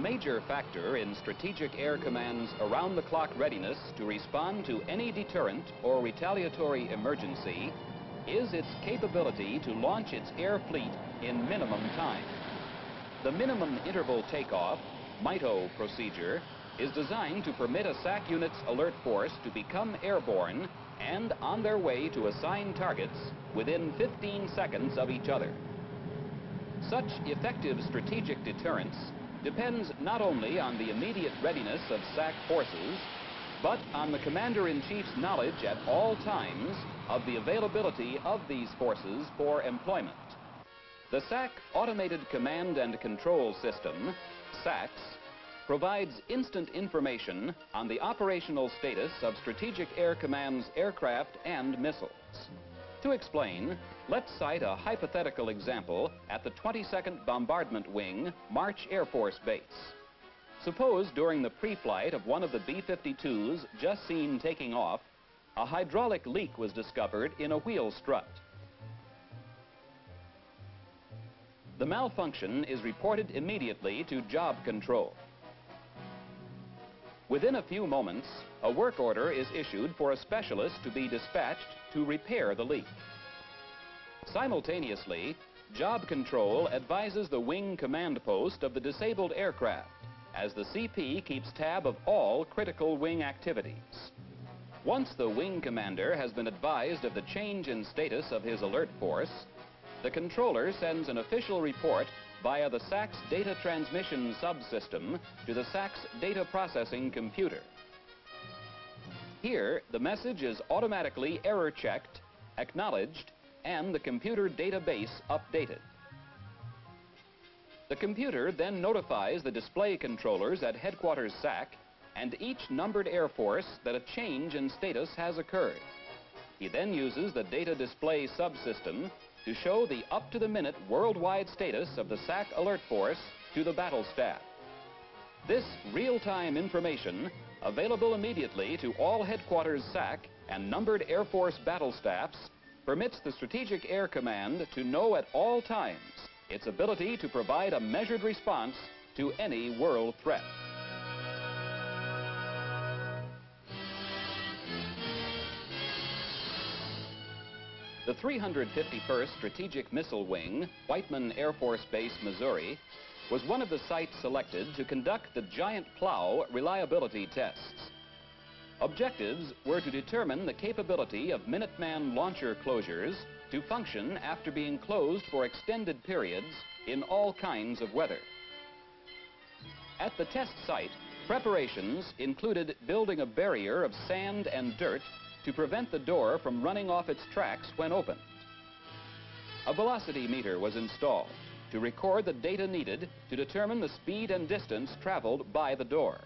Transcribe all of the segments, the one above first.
major factor in Strategic Air Command's around-the-clock readiness to respond to any deterrent or retaliatory emergency is its capability to launch its air fleet in minimum time. The minimum interval takeoff, MITO procedure, is designed to permit a SAC unit's alert force to become airborne and on their way to assigned targets within 15 seconds of each other. Such effective strategic deterrence depends not only on the immediate readiness of SAC forces, but on the Commander-in-Chief's knowledge at all times of the availability of these forces for employment. The SAC Automated Command and Control System, SACCS, provides instant information on the operational status of Strategic Air Command's aircraft and missiles. To explain, let's cite a hypothetical example at the 22nd Bombardment Wing, March Air Force Base. Suppose during the pre-flight of one of the B-52s just seen taking off, a hydraulic leak was discovered in a wheel strut. The malfunction is reported immediately to Job Control. Within a few moments, a work order is issued for a specialist to be dispatched to repair the leak. Simultaneously, Job Control advises the wing command post of the disabled aircraft, as the CP keeps tab of all critical wing activities. Once the wing commander has been advised of the change in status of his alert force, the controller sends an official report via the SAC's data transmission subsystem to the SAC's data processing computer. Here, the message is automatically error-checked, acknowledged, and the computer database updated. The computer then notifies the display controllers at Headquarters SAC and each numbered Air Force that a change in status has occurred. He then uses the data display subsystem to show the up-to-the-minute worldwide status of the SAC alert force to the battle staff. This real-time information, available immediately to all Headquarters SAC and numbered Air Force battle staffs, permits the Strategic Air Command to know at all times its ability to provide a measured response to any world threat. The 351st Strategic Missile Wing, Whiteman Air Force Base, Missouri, was one of the sites selected to conduct the Giant Plow reliability tests. Objectives were to determine the capability of Minuteman launcher closures to function after being closed for extended periods in all kinds of weather. At the test site, preparations included building a barrier of sand and dirt to prevent the door from running off its tracks when opened. A velocity meter was installed to record the data needed to determine the speed and distance traveled by the door.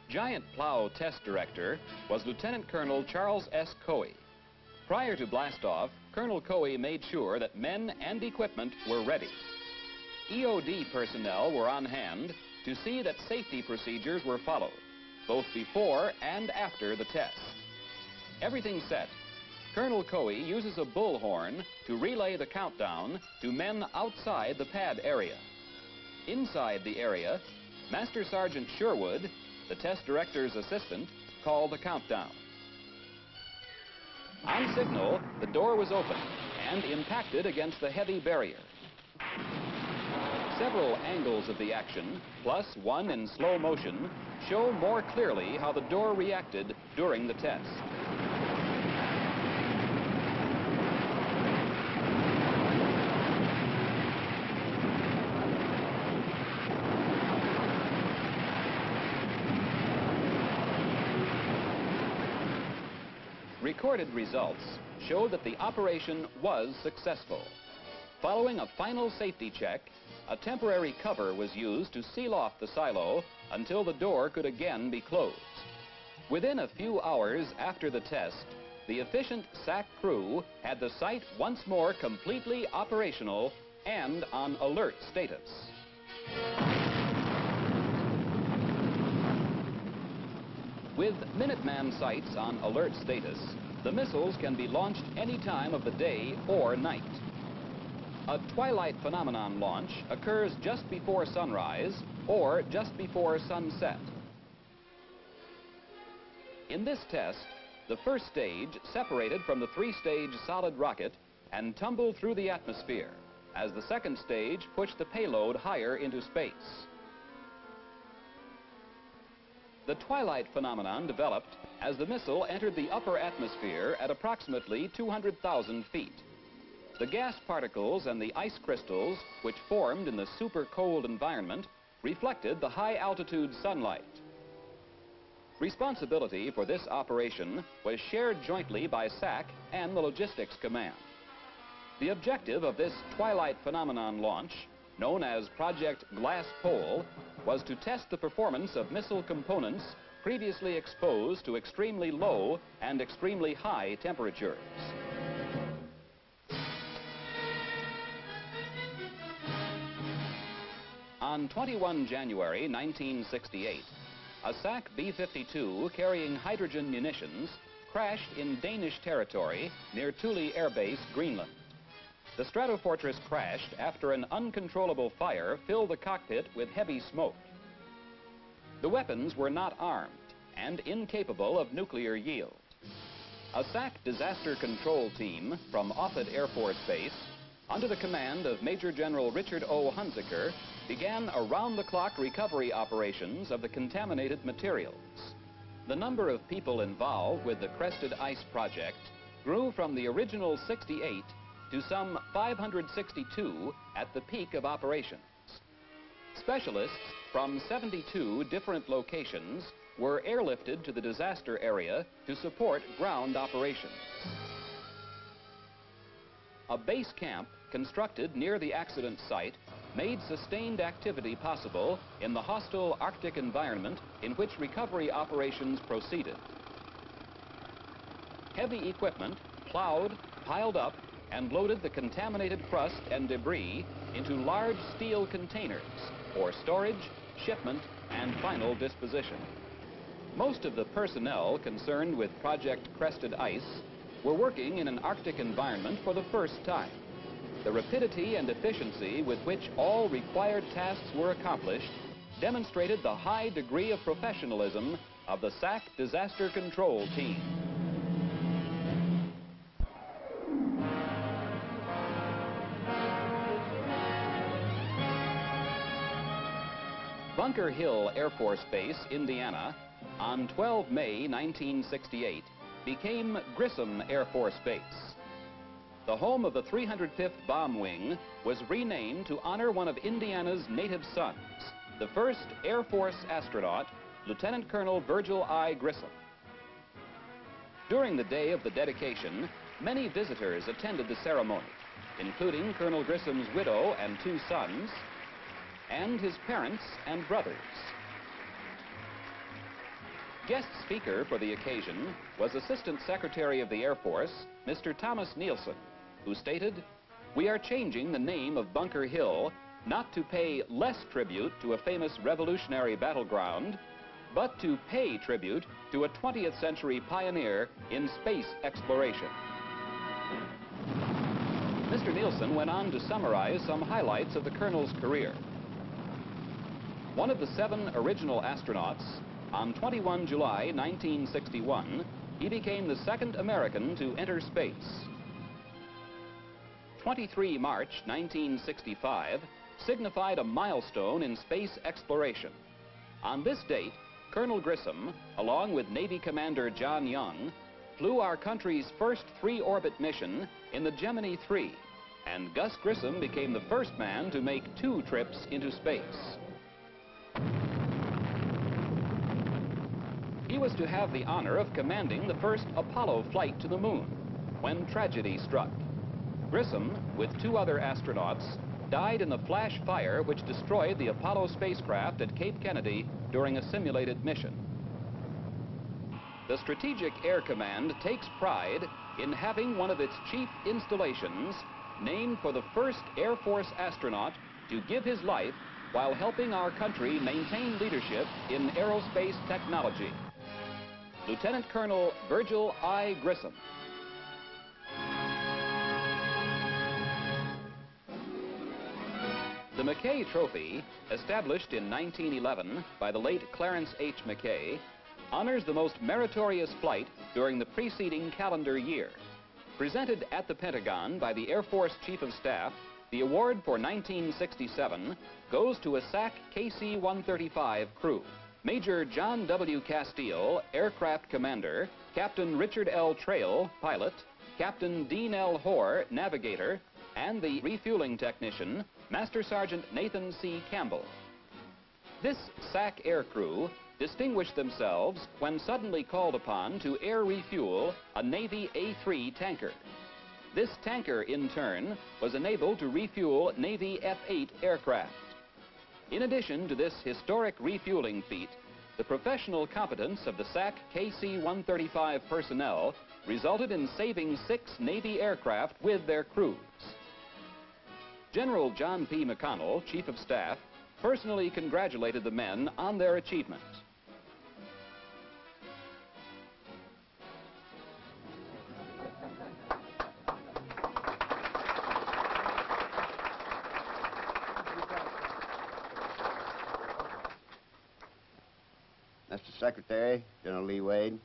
Giant Plow Test Director was Lieutenant Colonel Charles S. Coey. Prior to blastoff, Colonel Coey made sure that men and equipment were ready. EOD personnel were on hand to see that safety procedures were followed, both before and after the test. Everything set, Colonel Coey uses a bullhorn to relay the countdown to men outside the pad area. Inside the area, Master Sergeant Sherwood, the test director's assistant, called the countdown. On signal, the door was opened and impacted against the heavy barrier. Several angles of the action, plus one in slow motion, show more clearly how the door reacted during the test. Recorded results show that the operation was successful. Following a final safety check, a temporary cover was used to seal off the silo until the door could again be closed. Within a few hours after the test, the efficient SAC crew had the site once more completely operational and on alert status. With Minuteman sites on alert status, the missiles can be launched any time of the day or night. A twilight phenomenon launch occurs just before sunrise or just before sunset. In this test, the first stage separated from the three-stage solid rocket and tumbled through the atmosphere, as the second stage pushed the payload higher into space. The twilight phenomenon developed as the missile entered the upper atmosphere at approximately 200,000 feet. The gas particles and the ice crystals, which formed in the super cold environment, reflected the high-altitude sunlight. Responsibility for this operation was shared jointly by SAC and the Logistics Command. The objective of this twilight phenomenon launch, known as Project Glass Pole, was to test the performance of missile components previously exposed to extremely low and extremely high temperatures. On 21 January 1968, a SAC B-52 carrying hydrogen munitions crashed in Danish territory near Thule Air Base, Greenland. The Stratofortress crashed after an uncontrollable fire filled the cockpit with heavy smoke. The weapons were not armed and incapable of nuclear yield. A SAC disaster control team from Offutt Air Force Base, under the command of Major General Richard O. Hunziker, began around-the-clock recovery operations of the contaminated materials. The number of people involved with the Crested Ice project grew from the original 68 to some 562 at the peak of operations. Specialists from 72 different locations were airlifted to the disaster area to support ground operations. A base camp constructed near the accident site made sustained activity possible in the hostile Arctic environment in which recovery operations proceeded. Heavy equipment plowed, piled up, and loaded the contaminated crust and debris into large steel containers for storage, shipment, and final disposition. Most of the personnel concerned with Project Crested Ice were working in an Arctic environment for the first time. The rapidity and efficiency with which all required tasks were accomplished demonstrated the high degree of professionalism of the SAC disaster control team. Bunker Hill Air Force Base, Indiana, on 12 May 1968, became Grissom Air Force Base. The home of the 305th Bomb Wing was renamed to honor one of Indiana's native sons, the first Air Force astronaut, Lieutenant Colonel Virgil I. Grissom. During the day of the dedication, many visitors attended the ceremony, including Colonel Grissom's widow and two sons, and his parents and brothers. Guest speaker for the occasion was Assistant Secretary of the Air Force, Mr. Thomas Nielsen, who stated, "We are changing the name of Bunker Hill not to pay less tribute to a famous revolutionary battleground, but to pay tribute to a 20th century pioneer in space exploration." Mr. Nielsen went on to summarize some highlights of the colonel's career. One of the 7 original astronauts, on 21 July 1961, he became the second American to enter space. 23 March 1965 signified a milestone in space exploration. On this date, Colonel Grissom, along with Navy Commander John Young, flew our country's first 3-orbit mission in the Gemini 3, and Gus Grissom became the first man to make 2 trips into space. He was to have the honor of commanding the first Apollo flight to the moon, when tragedy struck. Grissom, with 2 other astronauts, died in the flash fire which destroyed the Apollo spacecraft at Cape Kennedy during a simulated mission. The Strategic Air Command takes pride in having one of its chief installations named for the first Air Force astronaut to give his life while helping our country maintain leadership in aerospace technology. Lieutenant Colonel Virgil I. Grissom. The The Mackay Trophy, established in 1911 by the late Clarence H. Mackay, honors the most meritorious flight during the preceding calendar year. Presented at the Pentagon by the Air Force Chief of Staff, the award for 1967 goes to a SAC KC-135 crew. Major John W. Castile, Aircraft Commander, Captain Richard L. Trail, Pilot, Captain Dean L. Hoare, Navigator, and the refueling technician, Master Sergeant Nathan C. Campbell. This SAC air crew distinguished themselves when suddenly called upon to air refuel a Navy A-3 tanker. This tanker, in turn, was enabled to refuel Navy F-8 aircraft. In addition to this historic refueling feat, the professional competence of the SAC KC-135 personnel resulted in saving 6 Navy aircraft with their crews. General John P. McConnell, Chief of Staff, personally congratulated the men on their achievement. Mr. Secretary, General Lee Wade,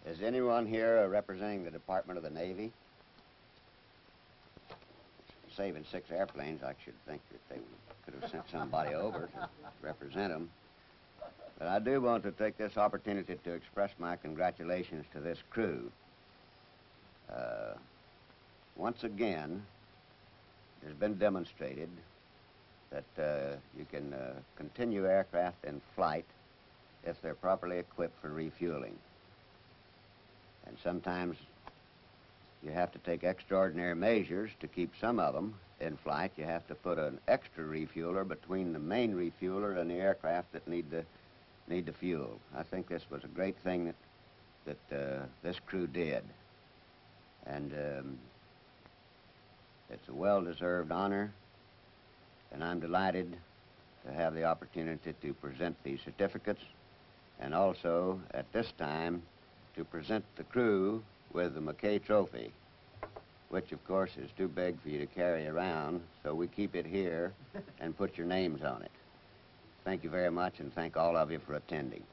is anyone here representing the Department of the Navy? Saving 6 airplanes, I should think that they could have sent somebody over to represent them. But I do want to take this opportunity to express my congratulations to this crew. Once again, it has been demonstrated that you can continue aircraft in flight if they're properly equipped for refueling. And sometimes you have to take extraordinary measures to keep some of them in flight. You have to put an extra refueler between the main refueler and the aircraft that need the fuel. I think this was a great thing that this crew did. And it's a well-deserved honor, and I'm delighted to have the opportunity to present these certificates, and also at this time to present the crew with the Mackay Trophy, which of course is too big for you to carry around, so we keep it here and put your names on it. Thank you very much, and thank all of you for attending.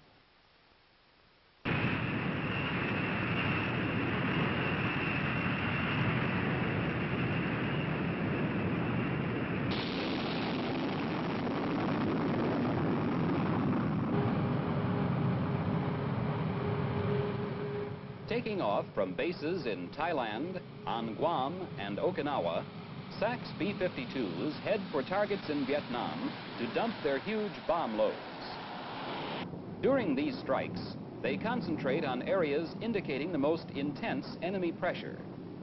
Taking off from bases in Thailand, on Guam, and Okinawa, SAC's B-52s head for targets in Vietnam to dump their huge bomb loads. During these strikes, they concentrate on areas indicating the most intense enemy pressure,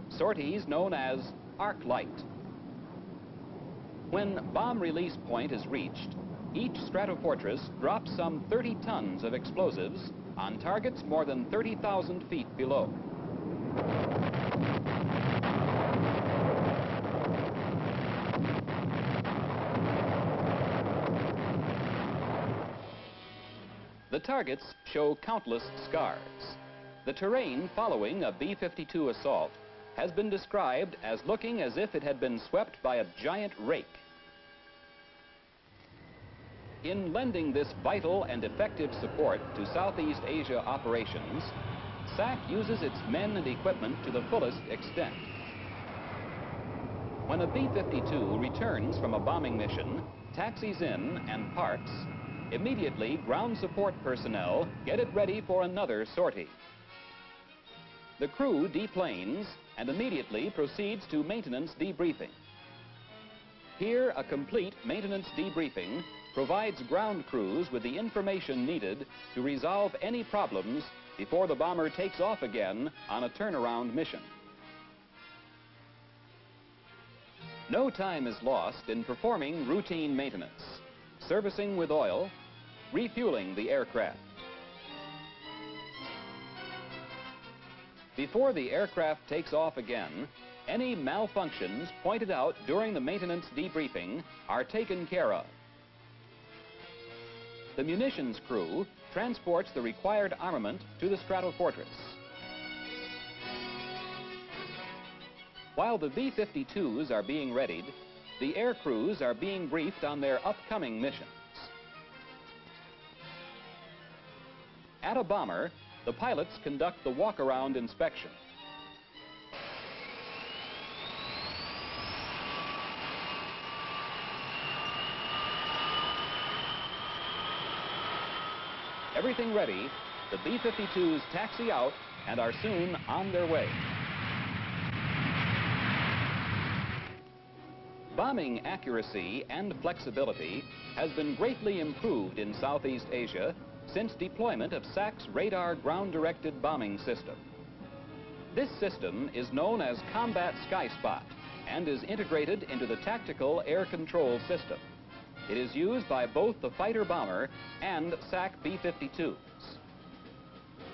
sorties known as arc light. When bomb release point is reached, each stratofortress drops some 30 tons of explosives on targets more than 30,000 feet below. The targets show countless scars. The terrain following a B-52 assault has been described as looking as if it had been swept by a giant rake. In lending this vital and effective support to Southeast Asia operations, SAC uses its men and equipment to the fullest extent. When a B-52 returns from a bombing mission, taxis in and parks, immediately ground support personnel get it ready for another sortie. The crew deplanes and immediately proceeds to maintenance debriefing. Here, a complete maintenance debriefing provides ground crews with the information needed to resolve any problems before the bomber takes off again on a turnaround mission. No time is lost in performing routine maintenance, servicing with oil, refueling the aircraft. Before the aircraft takes off again, any malfunctions pointed out during the maintenance debriefing are taken care of. The munitions crew transports the required armament to the stratofortress. While the B-52s are being readied, the air crews are being briefed on their upcoming missions. At a bomber, the pilots conduct the walk-around inspection. Everything ready, the B-52s taxi out and are soon on their way. Bombing accuracy and flexibility has been greatly improved in Southeast Asia since deployment of SAC's radar ground-directed bombing system. This system is known as Combat Sky Spot and is integrated into the tactical air control system. It is used by both the fighter bomber and SAC B-52s.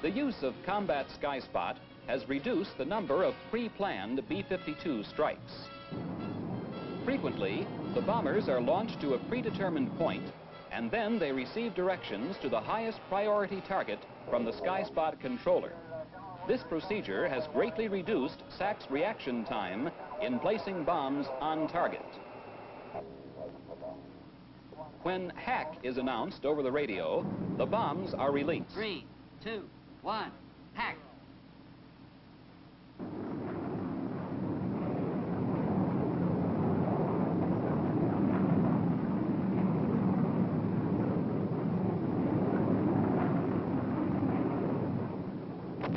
The use of Combat Sky Spot has reduced the number of pre-planned B-52 strikes. Frequently, the bombers are launched to a predetermined point, and then they receive directions to the highest priority target from the Sky Spot controller. This procedure has greatly reduced SAC's reaction time in placing bombs on target. When hack is announced over the radio, the bombs are released. 3, 2, 1, hack!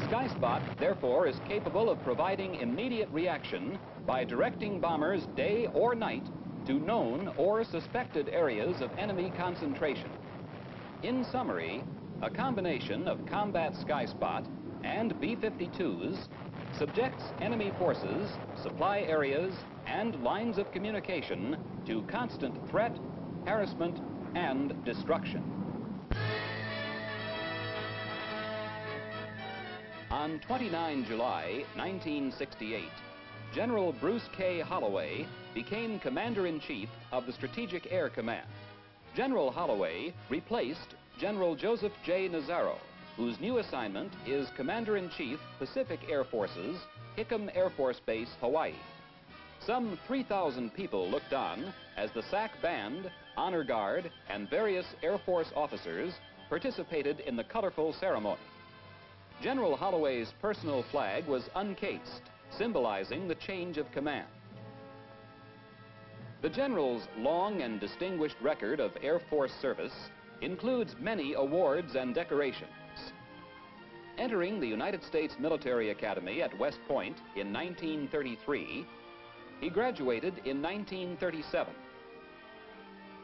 Sky Spot, therefore, is capable of providing immediate reaction by directing bombers day or night to known or suspected areas of enemy concentration. In summary, a combination of Combat Sky Spot and B-52s subjects enemy forces, supply areas, and lines of communication to constant threat, harassment, and destruction. On 29 July 1968, General Bruce K. Holloway became Commander-in-Chief of the Strategic Air Command. General Holloway replaced General Joseph J. Nazaro, whose new assignment is Commander-in-Chief, Pacific Air Forces, Hickam Air Force Base, Hawaii. Some 3,000 people looked on as the SAC Band, Honor Guard, and various Air Force officers participated in the colorful ceremony. General Holloway's personal flag was uncased, symbolizing the change of command. The General's long and distinguished record of Air Force service includes many awards and decorations. Entering the United States Military Academy at West Point in 1933, he graduated in 1937.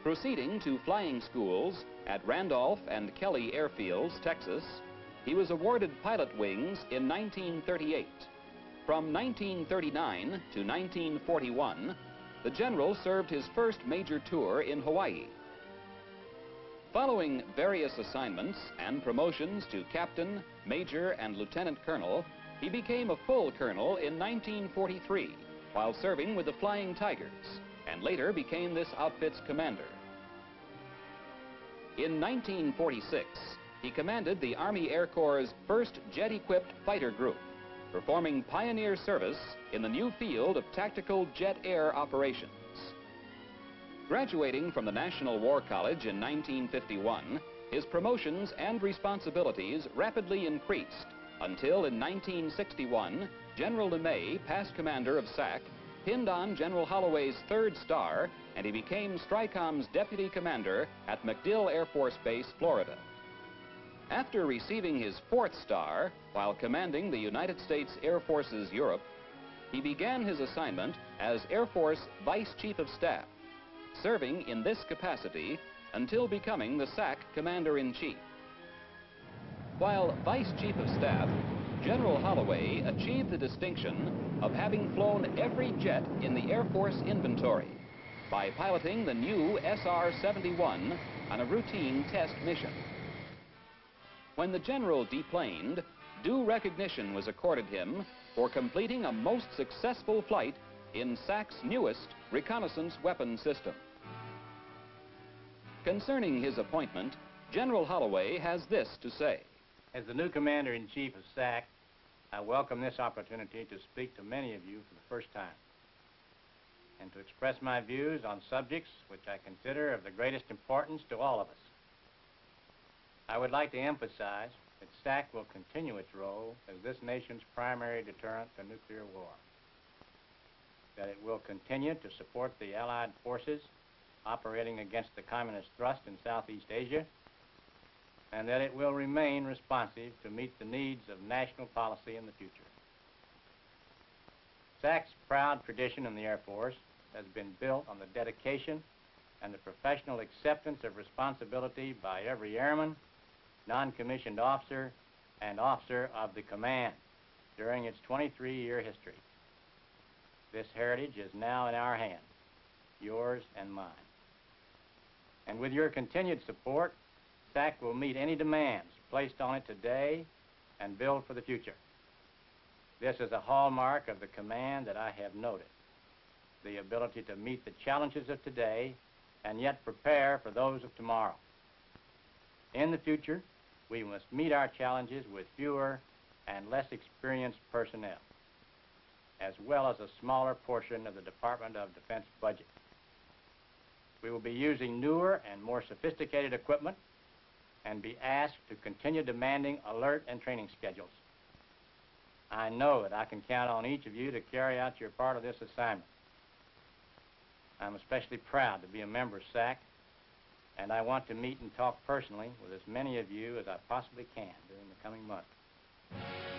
Proceeding to flying schools at Randolph and Kelly Airfields, Texas, he was awarded pilot wings in 1938. From 1939 to 1941, the General served his first major tour in Hawaii. Following various assignments and promotions to captain, major, and lieutenant colonel, he became a full colonel in 1943 while serving with the Flying Tigers, and later became this outfit's commander. In 1946, he commanded the Army Air Corps' first jet-equipped fighter group, performing pioneer service in the new field of tactical jet air operations. Graduating from the National War College in 1951, his promotions and responsibilities rapidly increased until in 1961, General LeMay, past commander of SAC, pinned on General Holloway's third star, and he became STRICOM's deputy commander at MacDill Air Force Base, Florida. After receiving his fourth star while commanding the United States Air Forces Europe, he began his assignment as Air Force Vice Chief of Staff, serving in this capacity until becoming the SAC Commander-in-Chief. While Vice Chief of Staff, General Holloway achieved the distinction of having flown every jet in the Air Force inventory by piloting the new SR-71 on a routine test mission. When the General deplaned, due recognition was accorded him for completing a most successful flight in SAC's newest reconnaissance weapon system. Concerning his appointment, General Holloway has this to say. As the new Commander-in-Chief of SAC, I welcome this opportunity to speak to many of you for the first time. and to express my views on subjects which I consider of the greatest importance to all of us. I would like to emphasize that SAC will continue its role as this nation's primary deterrent to nuclear war, that it will continue to support the Allied forces operating against the communist thrust in Southeast Asia, and that it will remain responsive to meet the needs of national policy in the future. SAC's proud tradition in the Air Force has been built on the dedication and the professional acceptance of responsibility by every airman, non-commissioned officer, and officer of the command during its 23-year history. This heritage is now in our hands, yours and mine. And with your continued support, SAC will meet any demands placed on it today and build for the future. This is a hallmark of the command that I have noted, the ability to meet the challenges of today and yet prepare for those of tomorrow. In the future, we must meet our challenges with fewer and less experienced personnel, as well as a smaller portion of the Department of Defense budget. We will be using newer and more sophisticated equipment and be asked to continue demanding alert and training schedules. I know that I can count on each of you to carry out your part of this assignment. I'm especially proud to be a member of SAC, and I want to meet and talk personally with as many of you as I possibly can during the coming months.